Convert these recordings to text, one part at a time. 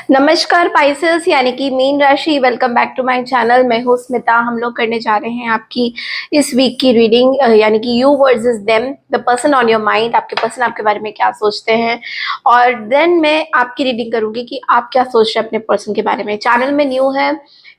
नमस्कार पाइसेस यानी कि मीन राशि। Welcome back to my channel. मैं हूँ स्मिता। हम लोग करने जा रहे हैं आपकी इस वीक की रीडिंग यानी कि you versus them, the person on your mind. आपके पर्सन आपके बारे में क्या सोचते हैं, और देन मैं आपकी रीडिंग करूंगी कि आप क्या सोच रहे हैं अपने पर्सन के बारे में। चैनल में न्यू है,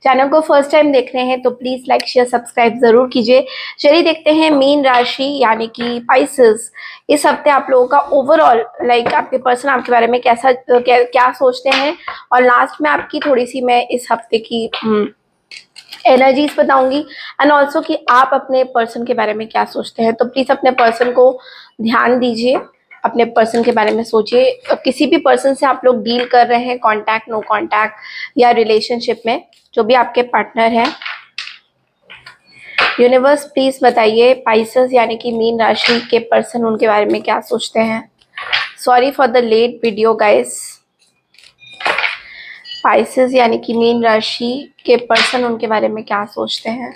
चैनल को फर्स्ट टाइम देख रहे हैं तो प्लीज लाइक शेयर सब्सक्राइब जरूर कीजिए। चलिए देखते हैं मीन राशि यानी कि पाइसेस इस हफ्ते आप लोगों का ओवरऑल आपके पर्सन आपके बारे में कैसा क्या सोचते हैं। और लास्ट में आपकी थोड़ी सी मैं इस हफ्ते की एनर्जीज बताऊंगी, एंड ऑल्सो कि आप अपने पर्सन के बारे में क्या सोचते हैं। तो प्लीज अपने पर्सन को ध्यान दीजिए, अपने पर्सन के बारे में सोचिए। किसी भी पर्सन से आप लोग डील कर रहे हैं, कांटेक्ट, नो कांटेक्ट या रिलेशनशिप में, जो भी आपके पार्टनर हैं, यूनिवर्स प्लीज बताइए पाइसेस यानी कि मीन राशि के पर्सन उनके बारे में क्या सोचते हैं। Sorry for the late video guys. Pisces यानी कि मीन राशि के पर्सन उनके बारे में क्या सोचते हैं।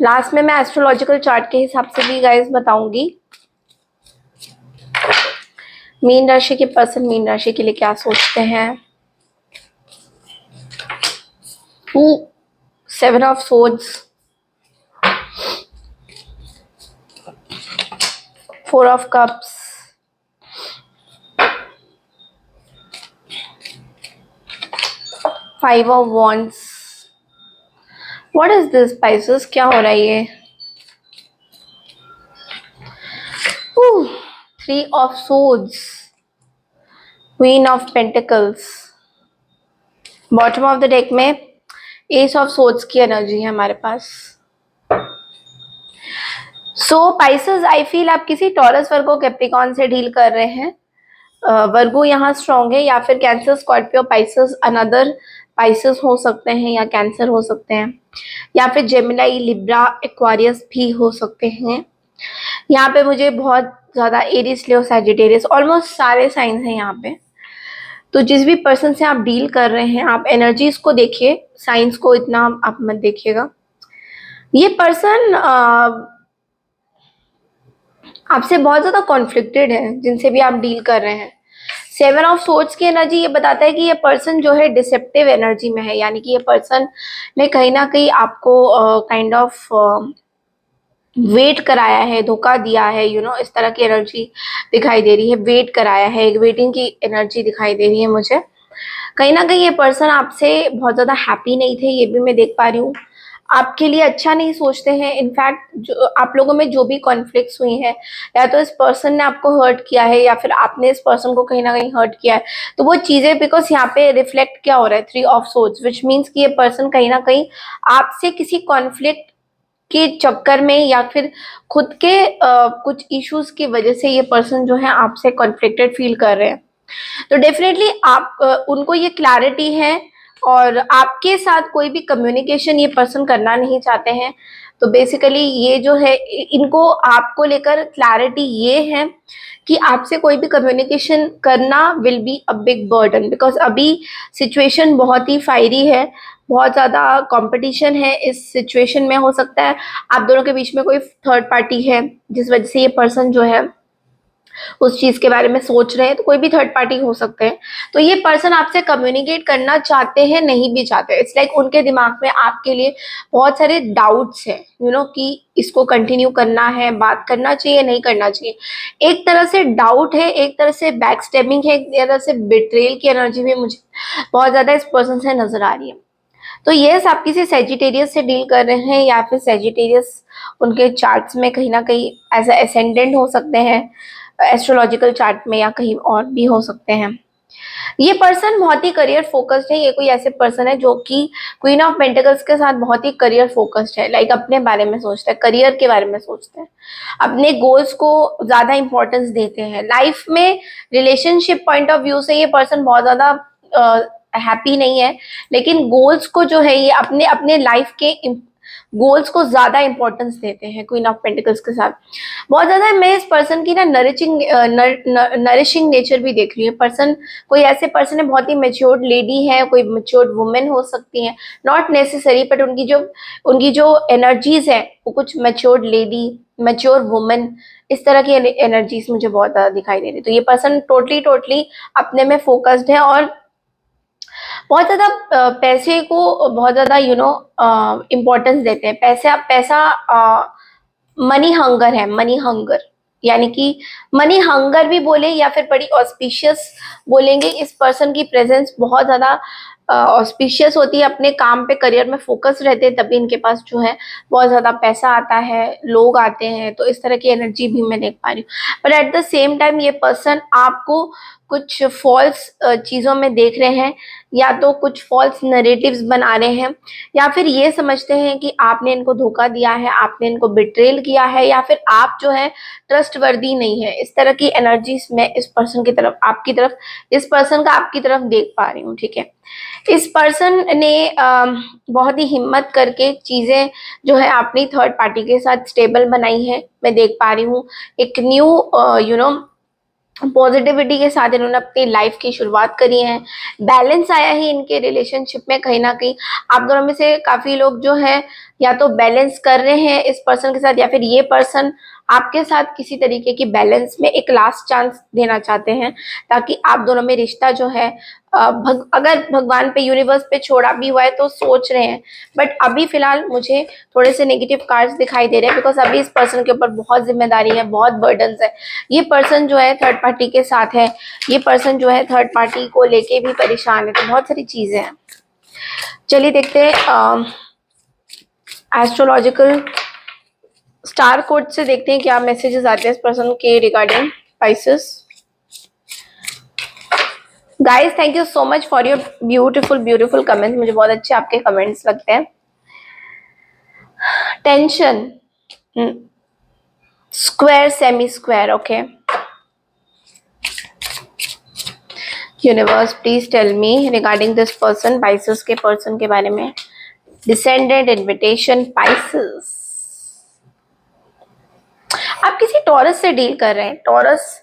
लास्ट में मैं एस्ट्रोलॉजिकल चार्ट के हिसाब से भी गाइस बताऊंगी मीन राशि के पर्सन मीन राशि के लिए क्या सोचते हैं। 7 of swords, 4 of cups, 5 of wands. What is this Pisces, क्या हो रहा है ये। 3 of swords, queen of pentacles. Bottom of the deck में एस ऑफ सोर्ड्स की एनर्जी है हमारे पास। सो पाइसेस आई फील आप किसी टॉरस वर्गो कैप्रिकॉन से डील कर रहे हैं। वर्गो यहाँ स्ट्रॉन्ग है, या फिर cancer Scorpio Pisces another Pisces हो सकते हैं, या कैंसर हो सकते हैं, या फिर जेमिनाई लिब्रा एक्वारियस भी हो सकते हैं। यहाँ पे मुझे बहुत ज्यादा एरिस लियो सैजिटेरियस ऑलमोस्ट सारे साइंस हैं यहाँ पे। तो जिस भी पर्सन से आप डील कर रहे हैं, आप एनर्जीज को देखिए, साइंस को इतना आप मत देखिएगा। ये पर्सन आपसे बहुत ज्यादा कॉन्फ्लिक्टेड है, जिनसे भी आप डील कर रहे हैं। 7 ऑफ सोर्ड्स की एनर्जी ये बताता है कि ये पर्सन जो है डिसेप्टिव एनर्जी में है, यानी कि ये पर्सन ने कहीं ना कहीं आपको काइंड ऑफ वेट कराया है, धोखा दिया है, इस तरह की एनर्जी दिखाई दे रही है। वेट कराया है, एक वेटिंग की एनर्जी दिखाई दे रही है मुझे। कहीं ना कहीं ये पर्सन आपसे बहुत ज्यादा हैप्पी नहीं थे, ये भी मैं देख पा रही हूँ। आपके लिए अच्छा नहीं सोचते हैं। इनफैक्ट जो आप लोगों में जो भी कॉन्फ्लिक्ट्स हुई हैं, या तो इस पर्सन ने आपको हर्ट किया है, या फिर आपने इस पर्सन को कहीं ना कहीं हर्ट किया है। तो वो चीजें, बिकॉज यहाँ पे रिफ्लेक्ट क्या हो रहा है, 3 ऑफ सोर्ड्स, विच मीन्स कि ये पर्सन कहीं ना कहीं आपसे किसी कॉन्फ्लिक्ट के चक्कर में, या फिर खुद के कुछ इश्यूज की वजह से ये पर्सन जो है आपसे कॉन्फ्लिक्टेड फील कर रहे हैं। तो डेफिनेटली आप उनको ये क्लैरिटी है, और आपके साथ कोई भी कम्युनिकेशन ये पर्सन करना नहीं चाहते हैं। तो बेसिकली ये जो है, इनको आपको लेकर क्लैरिटी ये है कि आपसे कोई भी कम्युनिकेशन करना will be a big burden, because अभी सिचुएशन बहुत ही फायरी है, बहुत ज़्यादा कंपटीशन है। इस सिचुएशन में हो सकता है आप दोनों के बीच में कोई थर्ड पार्टी है, जिस वजह से ये पर्सन जो है उस चीज के बारे में सोच रहे हैं। तो कोई भी थर्ड पार्टी हो सकते हैं। तो ये पर्सन आपसे कम्युनिकेट करना चाहते हैं, नहीं भी चाहते, इट्स लाइक उनके दिमाग में आपके लिए बहुत सारे डाउट्स हैं, कि इसको कंटिन्यू करना है, बात करना चाहिए, नहीं करना चाहिए। एक तरह से डाउट है, एक तरह से बैक स्टेपिंग है, एक तरह से बिट्रेल की एनर्जी भी मुझे बहुत ज्यादा इस पर्सन से नजर आ रही है। तो यस, आप किसी सेजिटेरियस से डील कर रहे हैं, या फिर सेजिटेरियस उनके चार्ट्स में कहीं ना कहीं एज असेंडेंट हो सकते हैं एस्ट्रोलॉजिकल चार्ट में, या कहीं और भी हो सकते हैं। ये पर्सन बहुत ही करियर फोकस्ड है। ये कोई ऐसे पर्सन है जो कि क्वीन ऑफ पेंटिकल्स के साथ बहुत ही करियर फोकस्ड है, लाइक अपने बारे में सोचते हैं, करियर के बारे में सोचते हैं, अपने गोल्स को ज्यादा इंपॉर्टेंस देते हैं लाइफ में। रिलेशनशिप पॉइंट ऑफ व्यू से ये पर्सन बहुत ज्यादा हैप्पी नहीं है, लेकिन गोल्स को जो है ये अपने अपने लाइफ के गोल्स को ज्यादा इंपॉर्टेंस देते हैं क्वीन ऑफ पेंटिकल्स के साथ। बहुत ज्यादा मैं इस पर्सन की ना नरिशिंग नेचर भी देख रही हूँ। पर्सन, कोई ऐसे पर्सन है, बहुत ही मेच्योर्ड लेडी है, कोई मेच्योर्ड वुमेन हो सकती है, नॉट नेसेसरी, बट उनकी जो एनर्जीज है वो कुछ मेच्योर्ड लेडी मैच्योर वुमन, इस तरह की एनर्जीज मुझे बहुत ज्यादा दिखाई दे रही है। तो ये पर्सन टोटली अपने में फोकस्ड है और बहुत ज्यादा पैसे को बहुत ज्यादा इम्पोर्टेंस देते हैं। पैसा मनी हंगर है, मनी हंगर, यानी कि मनी हंगर भी बोले या फिर बड़ी ऑस्पिशियस बोलेंगे। इस पर्सन की प्रेजेंस बहुत ज्यादा ऑस्पिशियस होती है, अपने काम पे करियर में फोकस रहते हैं, तभी इनके पास जो है बहुत ज्यादा पैसा आता है, लोग आते हैं। तो इस तरह की एनर्जी भी मैं देख पा रही हूँ। पर एट द सेम टाइम ये पर्सन आपको कुछ फॉल्स चीजों में देख रहे हैं, या तो कुछ फॉल्स नरेटिव्स बना रहे हैं, या फिर ये समझते हैं कि आपने इनको धोखा दिया है, आपने इनको बिट्रेल किया है, या फिर आप जो है ट्रस्टवर्दी नहीं है। इस तरह की एनर्जीज मैं इस पर्सन की तरफ, आपकी तरफ, इस पर्सन का आपकी तरफ देख पा रही हूँ। ठीक है, इस पर्सन ने बहुत ही हिम्मत करके चीजें जो है अपनी थर्ड पार्टी के साथ स्टेबल बनाई है, मैं देख पा रही हूँ। एक न्यू पॉजिटिविटी के साथ इन्होंने अपनी लाइफ की शुरुआत करी है। बैलेंस आया है इनके रिलेशनशिप में। कहीं ना कहीं आप दोनों में से काफी लोग जो है या तो बैलेंस कर रहे हैं इस पर्सन के साथ, या फिर ये पर्सन आपके साथ किसी तरीके की बैलेंस में एक लास्ट चांस देना चाहते हैं, ताकि आप दोनों में रिश्ता जो है अगर भगवान पे, यूनिवर्स पे छोड़ा भी हुआ है तो सोच रहे हैं। बट अभी फिलहाल मुझे थोड़े से नेगेटिव कार्ड्स दिखाई दे रहे हैं, बिकॉज अभी इस पर्सन के ऊपर बहुत जिम्मेदारी है, बहुत बर्डन्स है। ये पर्सन जो है थर्ड पार्टी के साथ है, ये पर्सन जो है थर्ड पार्टी को लेके भी परेशान है। तो बहुत सारी चीजें हैं। चलिए देखते हैं एस्ट्रोलॉजिकल स्टार कोड से, देखते हैं क्या मैसेजेस आते हैं इस पर्सन के regarding Pisces. Guys thank you so much for your beautiful comments, मुझे बहुत अच्छे आपके कमेंट्स लगते हैं। Tension, square, semi square, okay. Universe please tell me regarding this person, Pisces के पर्सन के बारे में। Descendant, invitation, Pisces. आप किसी टॉरस से डील कर रहे हैं, टॉरस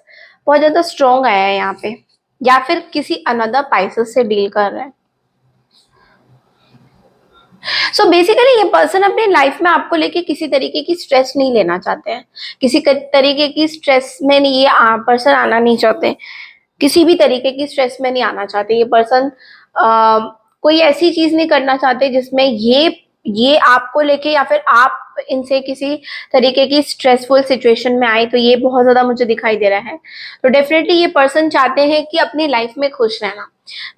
बहुत ज्यादा स्ट्रॉन्ग आया है यहाँ पे, या फिर किसी अनदर पाइसेस से डील कर रहे हैं। सो बेसिकली ये पर्सन अपने लाइफ में आपको लेके किसी तरीके की स्ट्रेस नहीं लेना चाहते हैं, किसी तरीके की स्ट्रेस में नहीं ये पर्सन आना नहीं चाहते, किसी भी तरीके की स्ट्रेस में नहीं आना चाहते। ये पर्सन कोई ऐसी चीज नहीं करना चाहते जिसमें ये आपको लेके या फिर आप इनसे किसी तरीके की स्ट्रेसफुल सिचुएशन में आए। तो ये बहुत ज्यादा मुझे दिखाई दे रहा है। तो डेफिनेटली ये पर्सन चाहते हैं कि अपनी लाइफ में खुश रहना,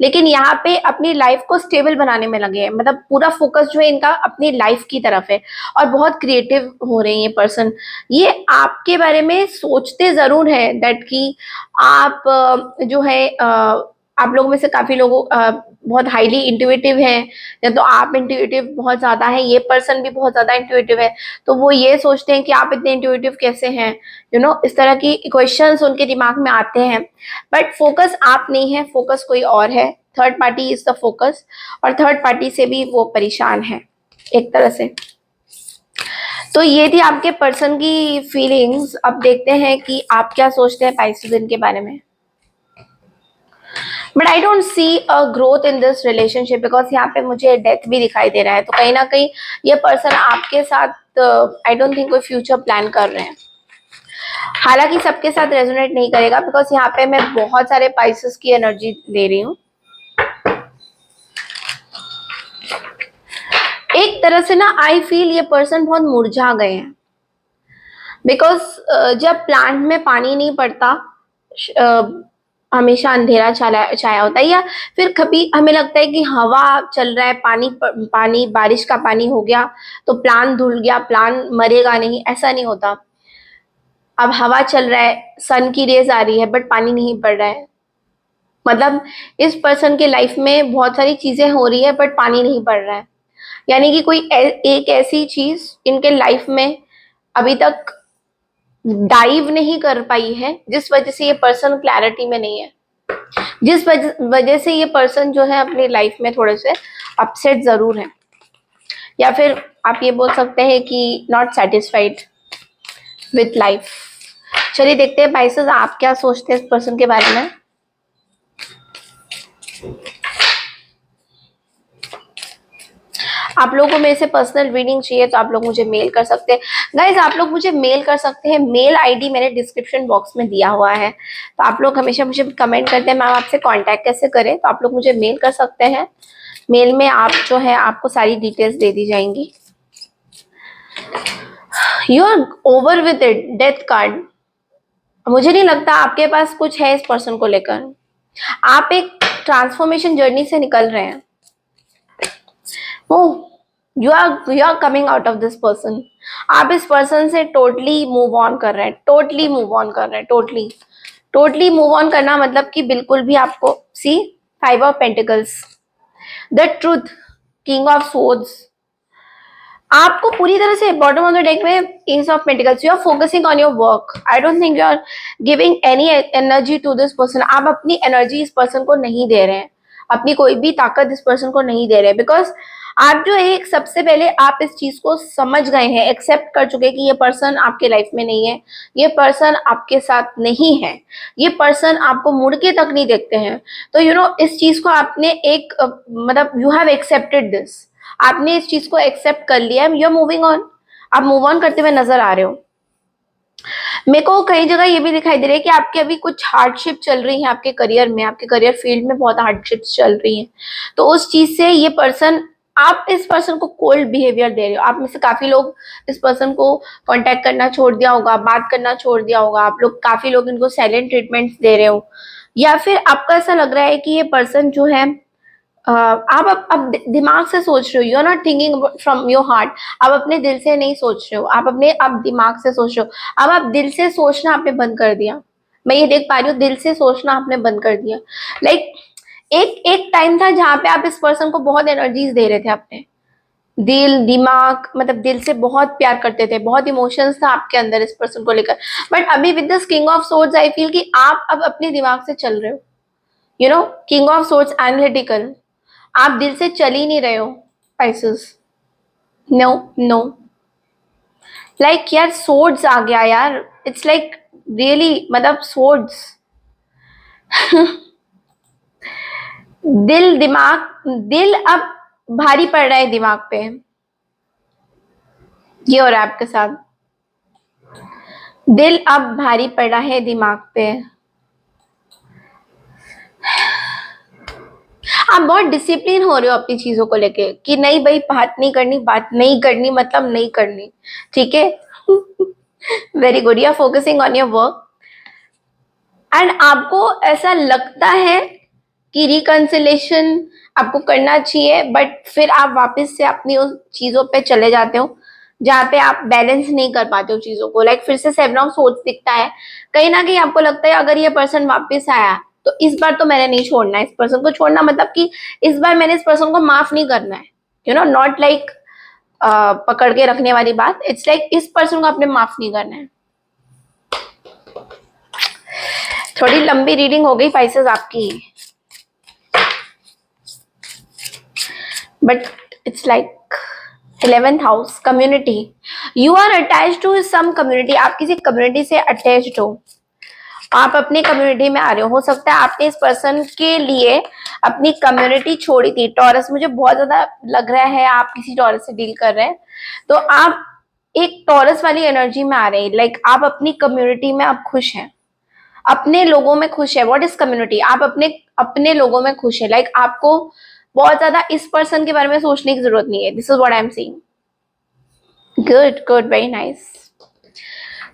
लेकिन यहाँ पे अपनी लाइफ को स्टेबल बनाने में लगे हैं। मतलब पूरा फोकस जो है इनका अपनी लाइफ की तरफ है, और बहुत क्रिएटिव हो रहे हैं ये पर्सन। ये आपके बारे में सोचते जरूर है दैट कि आप जो है आप लोगों में से काफी लोगों बहुत हाईली इंट्यूटिव हैं, या तो आप इंट्यूटिव बहुत ज्यादा है, ये पर्सन भी बहुत ज्यादा इंट्यूटिव है। तो वो ये सोचते हैं कि आप इतने इंट्यूटिव कैसे हैं, इस तरह की क्वेश्चंस उनके दिमाग में आते हैं। बट फोकस आप नहीं है, फोकस कोई और है। Third party is the focus, और थर्ड पार्टी से भी वो परेशान है एक तरह से। तो ये थी आपके पर्सन की फीलिंग्स। अब देखते हैं कि आप क्या सोचते हैं पाइसेस इनके बारे में। But I don't see a growth in this relationship, because यहाँ पे मुझे डेथ भी दिखाई दे रहा है। तो कहीं ना कहीं ये पर्सन आपके साथ आई डोंट थिंक कोई फ्यूचर प्लान कर रहे हैं। हालांकि सबके साथ रेजोनेट नहीं करेगा, बिकॉज यहाँ पे मैं बहुत सारे पाइसेस की एनर्जी दे रही हूँ। एक तरह से ना आई फील ये पर्सन बहुत मुरझा गए हैं, बिकॉज जब प्लांट में पानी नहीं पड़ता, हमेशा अंधेरा छाया होता है, या फिर कभी हमें लगता है कि हवा चल रहा है, पानी बारिश का पानी हो गया तो प्लान धुल गया, प्लान मरेगा नहीं, ऐसा नहीं होता। अब हवा चल रहा है, सन की रेज आ रही है, बट पानी नहीं पड़ रहा है। मतलब इस पर्सन के लाइफ में बहुत सारी चीजें हो रही है बट पानी नहीं पड़ रहा है। यानी कि कोई एक ऐसी चीज इनके लाइफ में अभी तक डाइव नहीं कर पाई है, जिस वजह से ये पर्सन क्लैरिटी में नहीं है, जिस वजह से ये पर्सन जो है अपनी लाइफ में थोड़े से अपसेट जरूर है, या फिर आप ये बोल सकते हैं कि नॉट सेटिस्फाइड विथ लाइफ। चलिए देखते हैं पाइसेस आप क्या सोचते हैं इस पर्सन के बारे में। आप लोगों को मेरे से पर्सनल रीडिंग चाहिए तो आप लोग मुझे मेल कर सकते हैं गाइज, आप लोग मुझे मेल कर सकते हैं। मेल आईडी मैंने डिस्क्रिप्शन बॉक्स में दिया हुआ है, तो आप लोग हमेशा मुझे कमेंट करते हैं मैम आपसे कांटेक्ट कैसे करें, तो आप लोग मुझे मेल कर सकते हैं। मेल में आप जो है आपको सारी डिटेल्स दे दी जाएंगी। You are over with it, death card. मुझे नहीं लगता आपके पास कुछ है इस पर्सन को लेकर। आप एक ट्रांसफॉर्मेशन जर्नी से निकल रहे हैं। Oh, you are coming out of this person. आप इस पर्सन से टोटली मूव ऑन कर रहे हैं, टोटली मूव ऑन कर रहे हैं, टोटली टोटली मूव ऑन करना मतलब कि बिल्कुल भी आपको see 5 of pentacles, the truth, king of swords. आपको पूरी तरह से बॉटम ऑफ द डेक में ace of pentacles, you are focusing on your work. I don't think you are giving any energy to this person. आप अपनी energy इस person को नहीं दे रहे हैं, अपनी कोई भी ताकत इस पर्सन को नहीं दे रहे हैं, बिकॉज आप जो है सबसे पहले आप इस चीज को समझ गए हैं, एक्सेप्ट कर चुके कि ये पर्सन आपके लाइफ में नहीं है, ये पर्सन आपके साथ नहीं है, ये पर्सन आपको मुड़ के तक नहीं देखते हैं। तो यू नो इस चीज को आपने एक मतलब यू हैव एक्सेप्टेड दिस, आपने इस चीज को एक्सेप्ट कर लिया, यू आर मूविंग ऑन। आप मूव ऑन करते हुए नजर आ रहे हो। मेरे को कई जगह ये भी दिखाई दे रहा है कि आपके अभी कुछ हार्डशिप चल रही है आपके करियर में, आपके करियर फील्ड में बहुत हार्डशिप्स चल रही हैं। तो उस चीज से ये पर्सन, आप इस पर्सन को कोल्ड बिहेवियर दे रहे हो। आप में से काफी लोग इस पर्सन को कांटेक्ट करना छोड़ दिया होगा, बात करना छोड़ दिया होगा, आप लोग काफी लोग इनको साइलेंट ट्रीटमेंट्स दे रहे हो, या फिर आपको ऐसा लग रहा है कि ये पर्सन जो है आप अब दिमाग से सोच रहे हो, you are not thinking from your heart. आप अपने दिल से नहीं सोच रहे हो, आप अपने अब दिमाग से सोच रहे हो। अब आप दिल से सोचना आपने बंद कर दिया, मैं ये देख पा रही हूँ, दिल से सोचना आपने बंद कर दिया। लाइक एक एक टाइम था जहां पे आप इस पर्सन को बहुत एनर्जीज दे रहे थे, अपने दिल दिमाग मतलब दिल से बहुत प्यार करते थे, बहुत इमोशंस था आपके अंदर इस पर्सन को लेकर। बट अभी with this king of swords I feel कि आप अब अपने दिमाग से चल रहे हो। You know king of swords analytical, आप दिल से चल ही नहीं रहे हो पाइसेस। नो नो, लाइक यार सोर्ड्स आ गया यार, इट्स लाइक रियली मतलब सोर्ड्स। दिल दिमाग, दिल अब भारी पड़ रहा है दिमाग पे, ये हो रहा है आपके साथ। दिल अब भारी पड़ रहा है दिमाग पे। आप बहुत डिसिप्लिन हो रहे हो अपनी चीजों को लेके कि नहीं भाई बात नहीं करनी, बात नहीं करनी मतलब नहीं करनी, ठीक है। Very good, you are focusing on your work and आपको ऐसा लगता है कि रिकंसिलेशन आपको करना चाहिए, बट फिर आप वापस से अपनी उस चीजों पे चले जाते हो जहाँ पे आप बैलेंस नहीं कर पाते हो चीजों को। लाइक फिर से सेवन ऑफ सोर्ड्स दिखता है, कहीं ना कहीं आपको लगता है अगर ये पर्सन वापस आया तो इस बार तो मैंने नहीं छोड़ना है इस पर्सन को। छोड़ना मतलब कि इस बार मैंने इस पर्सन को माफ नहीं करना है, यू नो नॉट लाइक पकड़ के रखने वाली बात, इट्स लाइक इस पर्सन को आपने माफ नहीं करना है। थोड़ी लंबी रीडिंग हो गई पाइसेस आपकी, but it's like 11th house community, you are attached to some community. आप किसी कम्युनिटी से अटैच्ड हो, आप अपनी कम्युनिटी में आ रहे हो सकता है आपने इस पर्सन के लिए अपनी कम्युनिटी छोड़ी थी। टॉरस, मुझे बहुत ज्यादा लग रहा है आप किसी टॉरस से डील कर रहे हैं, तो आप एक टॉरस वाली एनर्जी में आ रहे हैं। लाइक आप अपनी कम्युनिटी में आप खुश हैं, अपने लोगों में खुश है। What is community? आप अपने अपने लोगों में खुश है। लाइक आपको बहुत ज्यादा इस पर्सन के बारे में सोचने की जरूरत नहीं है। This is what I am seeing. Good good, very nice.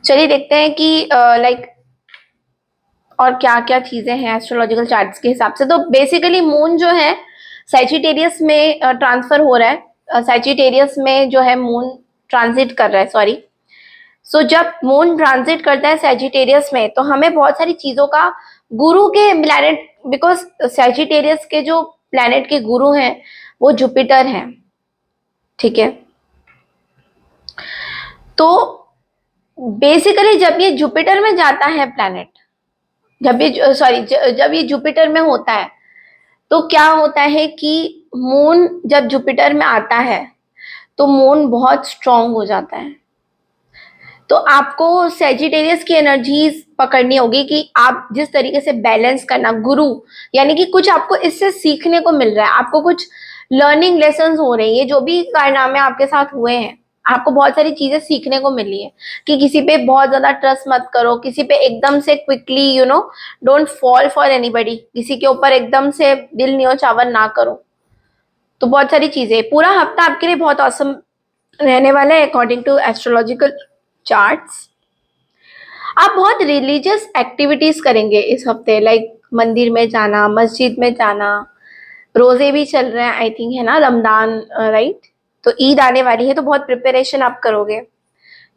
चलिए देखते हैं कि लाइक और क्या क्या चीजें हैं एस्ट्रोलॉजिकल चार्ट्स के हिसाब से। तो बेसिकली मून जो है सैजिटेरियस में ट्रांसफर हो रहा है, सैजिटेरियस में जो है मून ट्रांजिट कर रहा है, सॉरी। सो जब मून ट्रांजिट करता है सैजिटेरियस में तो हमें बहुत सारी चीजों का, गुरु के प्लैनेट, बिकॉज सैजिटेरियस के जो प्लैनेट के गुरु हैं वो जुपिटर हैं, ठीक है। तो बेसिकली जब ये जुपिटर में जाता है प्लैनेट, जब ये सॉरी जब ये जुपिटर में होता है तो क्या होता है कि मून जब जुपिटर में आता है तो मून बहुत स्ट्रांग हो जाता है। तो आपको सैजिटेरियस की एनर्जीज पकड़नी होगी कि आप जिस तरीके से बैलेंस करना, गुरु यानी कि कुछ आपको इससे सीखने को मिल रहा है, आपको कुछ लर्निंग लेसन्स हो रही है, जो भी कारनामे आपके साथ हुए हैं, आपको बहुत सारी चीजें सीखने को मिली है कि किसी पे बहुत ज्यादा ट्रस्ट मत करो, किसी पे एकदम से quickly don't fall for anybody, किसी के ऊपर एकदम से दिल न्योछावर ना करो। तो बहुत सारी चीजें, पूरा हफ्ता आपके लिए बहुत औसम रहने वाला है अकॉर्डिंग टू एस्ट्रोलॉजिकल चार्ट्स। आप बहुत रिलीजियस एक्टिविटीज करेंगे इस हफ्ते, लाइक मंदिर में जाना, मस्जिद में जाना, रोजे भी चल रहे हैं आई थिंक, है ना, रमदान, राइट। तो ईद आने वाली है, तो बहुत प्रिपरेशन आप करोगे,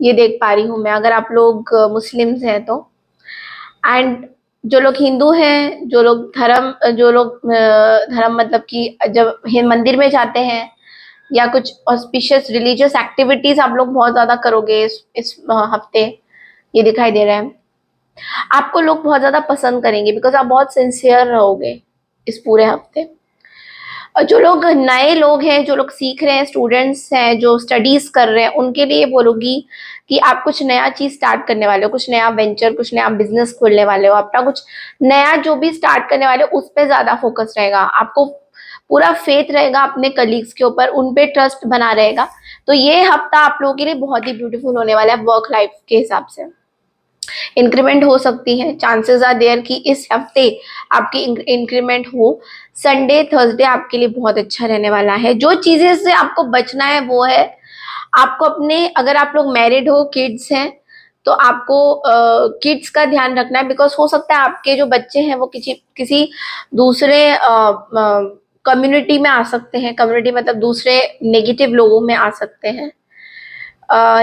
ये देख पा रही हूँ मैं, अगर आप लोग मुस्लिम्स हैं तो। एंड जो लोग हिंदू हैं, जो लोग धर्म मतलब कि जब मंदिर में जाते हैं या कुछ ऑस्पिशियस रिलीजियस एक्टिविटीज आप लोग बहुत ज्यादा करोगे इस हफ्ते, ये दिखाई दे रहा है। आपको लोग बहुत ज्यादा पसंद करेंगे बिकॉज आप बहुत सिंसियर रहोगे इस पूरे हफ्ते। और जो लोग नए लोग हैं, जो लोग सीख रहे हैं, स्टूडेंट्स हैं जो स्टडीज कर रहे हैं, उनके लिए बोलूंगी कि आप कुछ नया चीज स्टार्ट करने वाले हो, कुछ नया वेंचर, कुछ नया बिजनेस खोलने वाले हो, अपना कुछ नया जो भी स्टार्ट करने वाले हो उस पर ज्यादा फोकस रहेगा आपको, पूरा फेथ रहेगा अपने कलीग्स के ऊपर, उन पे ट्रस्ट बना रहेगा। तो ये हफ्ता आप लोगों के लिए बहुत ही ब्यूटीफुल होने वाला है वर्क लाइफ के हिसाब से। इंक्रीमेंट हो सकती है, चांसेस आर देयर कि इस हफ्ते आपकी इंक्रीमेंट हो। संडे थर्सडे आपके लिए बहुत अच्छा रहने वाला है। जो चीजें से आपको बचना है वो है, आपको अपने, अगर आप लोग मैरिड हो, किड्स हैं, तो आपको किड्स का ध्यान रखना है, बिकॉज हो सकता है आपके जो बच्चे हैं वो किसी किसी दूसरे कम्युनिटी में आ सकते हैं, कम्युनिटी मतलब दूसरे नेगेटिव लोगों में आ सकते हैं।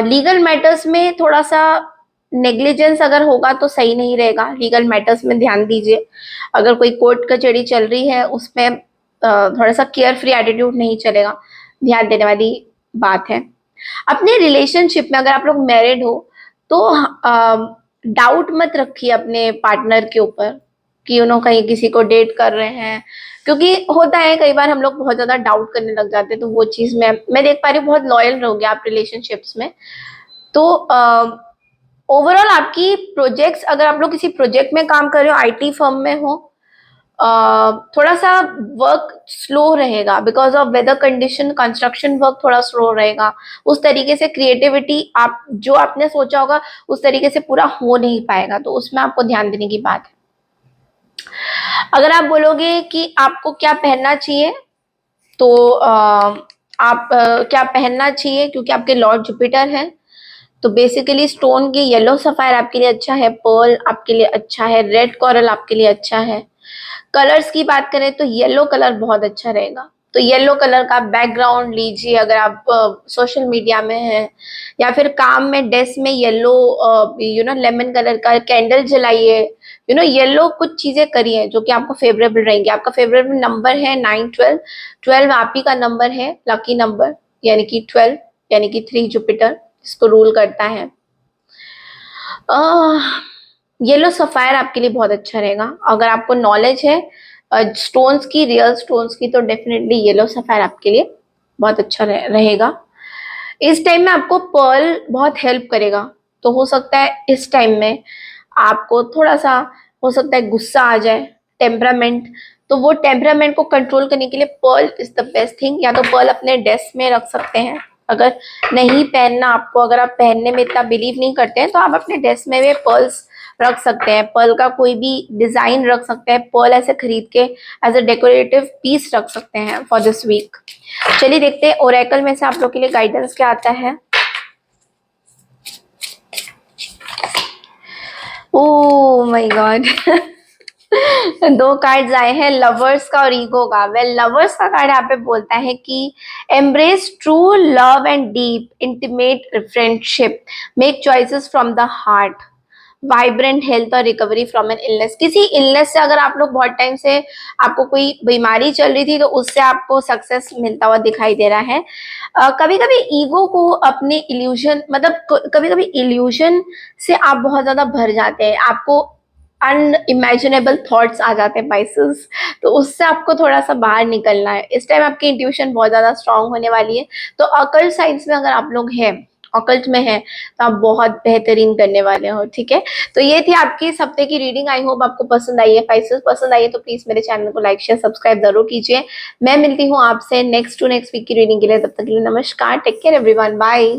लीगल मैटर्स में थोड़ा सा नेग्लिजेंस अगर होगा तो सही नहीं रहेगा, लीगल मैटर्स में ध्यान दीजिए। अगर कोई कोर्ट कचहरी चल रही है उसमें थोड़ा सा केयर फ्री एटीट्यूड नहीं चलेगा, ध्यान देने वाली बात है। अपने रिलेशनशिप में अगर आप लोग मैरिड हो तो डाउट मत रखिए अपने पार्टनर के ऊपर कि कहीं किसी को डेट कर रहे हैं, क्योंकि होता है कई बार हम लोग बहुत ज्यादा डाउट करने लग जाते हैं। तो वो चीज मैं देख पा रही हूँ, बहुत लॉयल रहोगे आप रिलेशनशिप्स में। तो ओवरऑल आपकी प्रोजेक्ट्स, अगर आप लोग किसी प्रोजेक्ट में काम कर रहे हो, आईटी फर्म में हो, थोड़ा सा वर्क स्लो रहेगा because of weather condition, construction work थोड़ा स्लो रहेगा। उस तरीके से क्रिएटिविटी आप जो आपने सोचा होगा उस तरीके से पूरा हो नहीं पाएगा, तो उसमें आपको ध्यान देने की बात है। अगर आप बोलोगे कि आपको क्या पहनना चाहिए, तो आप क्या पहनना चाहिए, क्योंकि आपके लॉर्ड जुपिटर है, तो बेसिकली स्टोन की येलो सफायर आपके लिए अच्छा है, पर्ल आपके लिए अच्छा है, रेड कोरल आपके लिए अच्छा है। कलर्स की बात करें तो येलो कलर बहुत अच्छा रहेगा, तो येलो कलर का बैकग्राउंड लीजिए अगर आप सोशल मीडिया में हैं, या फिर काम में डेस्क में येलो लेमन कलर का कैंडल जलाइए, येलो कुछ चीजें करिए जो कि आपको फेवरेबल रहेंगे। आपका फेवरेबल नंबर है 9 12, 12 आप ही का नंबर है, लकी नंबर, यानी कि 12, यानी कि 3 जुपिटर इसको रूल करता है। येलो सफायर आपके लिए बहुत अच्छा रहेगा। अगर आपको नॉलेज है स्टोन्स की, रियल स्टोन्स की, तो डेफिनेटली येलो सफायर आपके लिए बहुत अच्छा रहेगा। इस टाइम में आपको पर्ल बहुत हेल्प करेगा, तो हो सकता है इस टाइम में आपको थोड़ा सा, हो सकता है गुस्सा आ जाए, टेम्परामेंट, तो वो टेम्परामेंट को कंट्रोल करने के लिए pearl is the best thing. या तो पर्ल अपने डेस्क में रख सकते हैं, अगर नहीं पहनना आपको, अगर आप पहनने में इतना बिलीव नहीं करते हैं तो आप अपने डेस्क में भी पर्ल्स रख सकते हैं, पर्ल का कोई भी डिजाइन रख सकते हैं, पर्ल ऐसे खरीद के एज अ डेकोरेटिव पीस रख सकते हैं फॉर दिस वीक। चलिए देखते हैं ओरेकल में से आप लोग के लिए गाइडेंस क्या आता है। ओह माय गॉड दो कार्ड्स आए हैं, लवर्स का और ईगो का। वेल लवर्स का कार्ड यहाँ पे बोलता है कि embrace true love and deep intimate friendship, make choices from the heart, vibrant health और रिकवरी फ्रॉम एन इलनेस। किसी इलनेस से अगर आप लोग बहुत टाइम से, आपको कोई बीमारी चल रही थी, तो उससे आपको सक्सेस मिलता हुआ दिखाई दे रहा है। कभी कभी ईगो को अपने इल्यूजन, मतलब कभी कभी इल्यूजन से आप बहुत ज्यादा भर जाते हैं, आपको अनइमेजिनेबल थॉट्स आ जाते हैं बाइसेस, तो उससे आपको थोड़ा सा बाहर निकलना है। इस टाइम आपकी इंट्यूशन बहुत ज्यादा स्ट्रांग होने वाली है। तो अकल्ट साइंस में अगर आप लोग हैं, ऑकल्ट में है तो आप बहुत बेहतरीन करने वाले हो, ठीक है। तो ये थी आपकी इस हफ्ते की रीडिंग। आई होप आपको पसंद आई है। पाइसेस पसंद आई है तो प्लीज मेरे चैनल को लाइक शेयर सब्सक्राइब जरूर कीजिए। मैं मिलती हूँ आपसे नेक्स्ट टू नेक्स्ट वीक की रीडिंग के लिए। तब तक के लिए नमस्कार, टेक केयर एवरीवन, बाय।